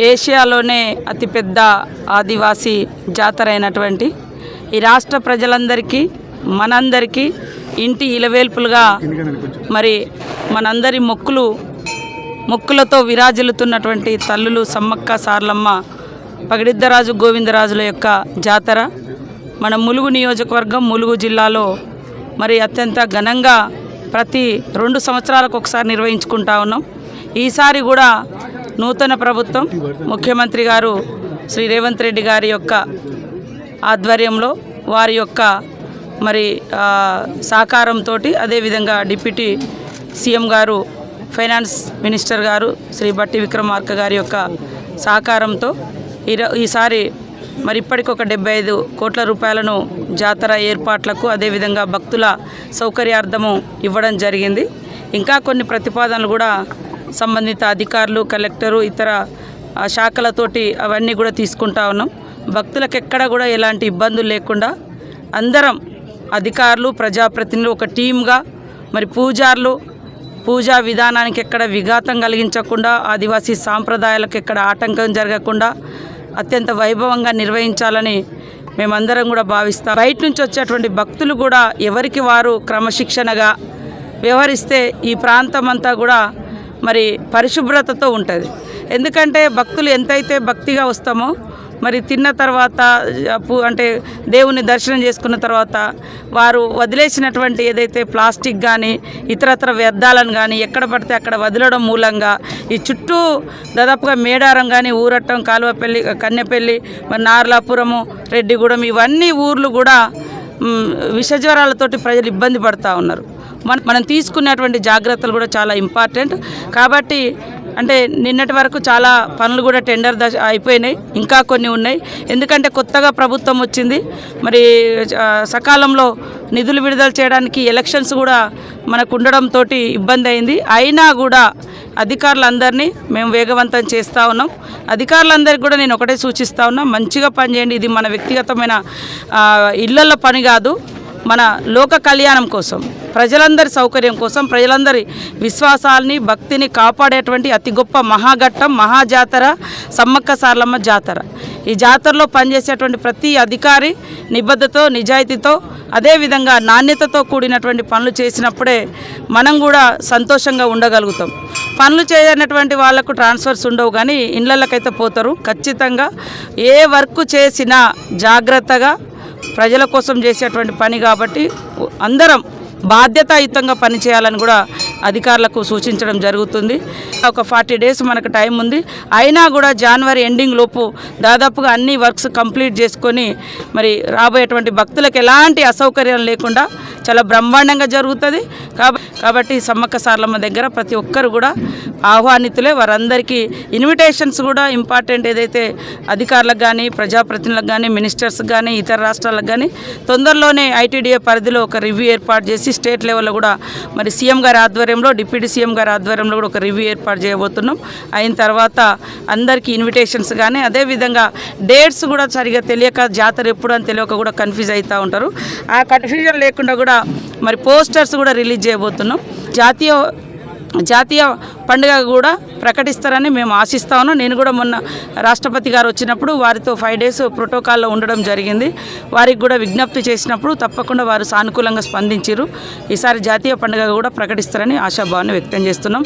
ఏషియాలోనే అతిపెద్ద ఆదివాసీ జాతర అయినటువంటి ఈ రాష్ట్ర ప్రజలందరికీ మనందరికీ ఇంటి ఇలవేల్పులుగా మరి మనందరి మొక్కులతో విరాజిల్లుతున్నటువంటి తల్లులు సమ్మక్క సార్లమ్మ పగిడిద్దరాజు గోవిందరాజుల యొక్క జాతర మన ములుగు నియోజకవర్గం ములుగు జిల్లాలో మరి అత్యంత ఘనంగా ప్రతి 2 సంవత్సరాలకు ఒకసారి నిర్వహించుకుంటా ఉన్నాం. ఈసారి కూడా నూతన ప్రభుత్వం ముఖ్యమంత్రి గారు శ్రీ రేవంత్ రెడ్డి గారి యొక్క ఆధ్వర్యంలో వారి యొక్క మరి సహకారంతో అదేవిధంగా డిప్యూటీ సీఎం గారు ఫైనాన్స్ మినిస్టర్ గారు శ్రీ బట్టి విక్రమార్క గారి యొక్క సహకారంతో ఈసారి మరి ఇప్పటికి ఒక 75 కోట్ల రూపాయలను జాతర ఏర్పాట్లకు అదేవిధంగా భక్తుల సౌకర్యార్థము ఇవ్వడం జరిగింది. ఇంకా కొన్ని ప్రతిపాదనలు కూడా సంబంధిత అధికారులు కలెక్టరు ఇతర శాఖలతోటి అవన్నీ కూడా తీసుకుంటా ఉన్నాం. భక్తులకు ఎక్కడ కూడా ఎలాంటి ఇబ్బందులు లేకుండా అందరం అధికారులు ప్రజాప్రతినిధులు ఒక టీమ్గా మరి పూజా విధానానికి ఎక్కడ విఘాతం కలిగించకుండా ఆదివాసీ సాంప్రదాయాలకు ఎక్కడ ఆటంకం జరగకుండా అత్యంత వైభవంగా నిర్వహించాలని మేమందరం కూడా భావిస్తాం. బయట నుంచి వచ్చేటువంటి భక్తులు కూడా ఎవరికి వారు క్రమశిక్షణగా వ్యవహరిస్తే ఈ ప్రాంతం అంతా కూడా మరి పరిశుభ్రతతో ఉంటుంది. ఎందుకంటే భక్తులు ఎంతైతే భక్తిగా వస్తామో మరి తిన్న తర్వాత అంటే దేవుని దర్శనం చేసుకున్న తర్వాత వారు వదిలేసినటువంటి ఏదైతే ప్లాస్టిక్ కానీ ఇతరత్ర వ్యర్థాలను కానీ ఎక్కడ పడితే అక్కడ వదలడం మూలంగా ఈ చుట్టూ దాదాపుగా మేడారం కానీ ఊరట్టం కాలువపల్లి కన్నెపల్లి మరి నార్లాపురము రెడ్డిగూడెం ఇవన్నీ ఊర్లు కూడా విషజ్వరాలతోటి ప్రజలు ఇబ్బంది పడుతూ ఉన్నారు. మనం తీసుకున్నటువంటి జాగ్రత్తలు కూడా చాలా ఇంపార్టెంట్. కాబట్టి అంటే నిన్నటి వరకు చాలా పనులు కూడా టెండర్ దశ అయిపోయినాయి, ఇంకా కొన్ని ఉన్నాయి. ఎందుకంటే కొత్తగా ప్రభుత్వం వచ్చింది, మరి సకాలంలో నిధులు విడుదల చేయడానికి ఎలక్షన్స్ కూడా మనకు ఉండడంతో ఇబ్బంది అయింది. అయినా కూడా అధికారులందరినీ మేము వేగవంతం చేస్తూ ఉన్నాం. అధికారులందరికీ కూడా నేను ఒకటే సూచిస్తూ ఉన్నా, మంచిగా పనిచేయండి. ఇది మన వ్యక్తిగతమైన ఇళ్లలో పని కాదు, మన లోక కళ్యాణం కోసం, ప్రజలందరి సౌకర్యం కోసం, ప్రజలందరి విశ్వాసాలని భక్తిని కాపాడేటువంటి అతి గొప్ప మహాఘట్టం మహాజాతర సమ్మక్క సార్లమ్మ జాతర. ఈ జాతరలో పనిచేసేటువంటి ప్రతి అధికారి నిబద్ధతతో నిజాయితీతో అదేవిధంగా నాణ్యతతో కూడినటువంటి పనులు చేసినప్పుడే మనం కూడా సంతోషంగా ఉండగలుగుతాం. పనులు చేయనటువంటి వాళ్లకు ట్రాన్స్ఫర్స్ ఉండవు, కానీ ఇళ్లకైతే పోతారు. ఖచ్చితంగా ఏ వర్క్ చేసినా జాగ్రత్తగా ప్రజల కోసం చేసేటువంటి పని కాబట్టి అందరం బాధ్యతాయుతంగా పనిచేయాలని కూడా అధికారులకు సూచించడం జరుగుతుంది. ఒక 40 డేస్ మనకు టైం ఉంది. అయినా కూడా జనవరి ఎండింగ్ లోపు దాదాపుగా అన్ని వర్క్స్ కంప్లీట్ చేసుకొని మరి రాబోయేటువంటి భక్తులకు ఎలాంటి అసౌకర్యం లేకుండా చాలా బ్రహ్మాండంగా జరుగుతుంది. కాబట్టి సమ్మక్క సార్లమ్మ దగ్గర ప్రతి ఒక్కరు కూడా ఆహ్వానితులే. వారందరికీ ఇన్విటేషన్స్ కూడా ఇంపార్టెంట్. ఏదైతే అధికారులకు కానీ ప్రజాప్రతినిధులకు కానీ మినిస్టర్స్కి కానీ ఇతర రాష్ట్రాలకు కానీ తొందరలోనే ఐటీడీఏ పరిధిలో ఒక రివ్యూ ఏర్పాటు చేసి స్టేట్ లెవెల్లో కూడా మరి సీఎం గారి ఆధ్వర్యంలో డిప్యూటీ సీఎం గారి ఆధ్వర్యంలో కూడా ఒక రివ్యూ ఏర్పాటు చేయబోతున్నాం. అయిన తర్వాత అందరికీ ఇన్విటేషన్స్ కానీ అదేవిధంగా డేట్స్ కూడా సరిగా తెలియక జాతర ఎప్పుడు అని తెలియక కూడా కన్ఫ్యూజ్ అవుతూ ఉంటారు. ఆ కన్ఫ్యూజన్ లేకుండా కూడా మరి పోస్టర్స్ కూడా రిలీజ్ చేయబోతున్నాం. జాతీయ పండుగ కూడా ప్రకటిస్తారని మేము ఆశిస్తా ఉన్నాం. నేను కూడా మొన్న రాష్ట్రపతి గారు వచ్చినప్పుడు వారితో 5 డేస్ ప్రోటోకాల్లో ఉండడం జరిగింది. వారికి కూడా విజ్ఞప్తి చేసినప్పుడు తప్పకుండా వారు సానుకూలంగా స్పందించారు. ఈసారి జాతీయ పండుగ కూడా ప్రకటిస్తారని ఆశాభావాన్ని వ్యక్తం చేస్తున్నాం.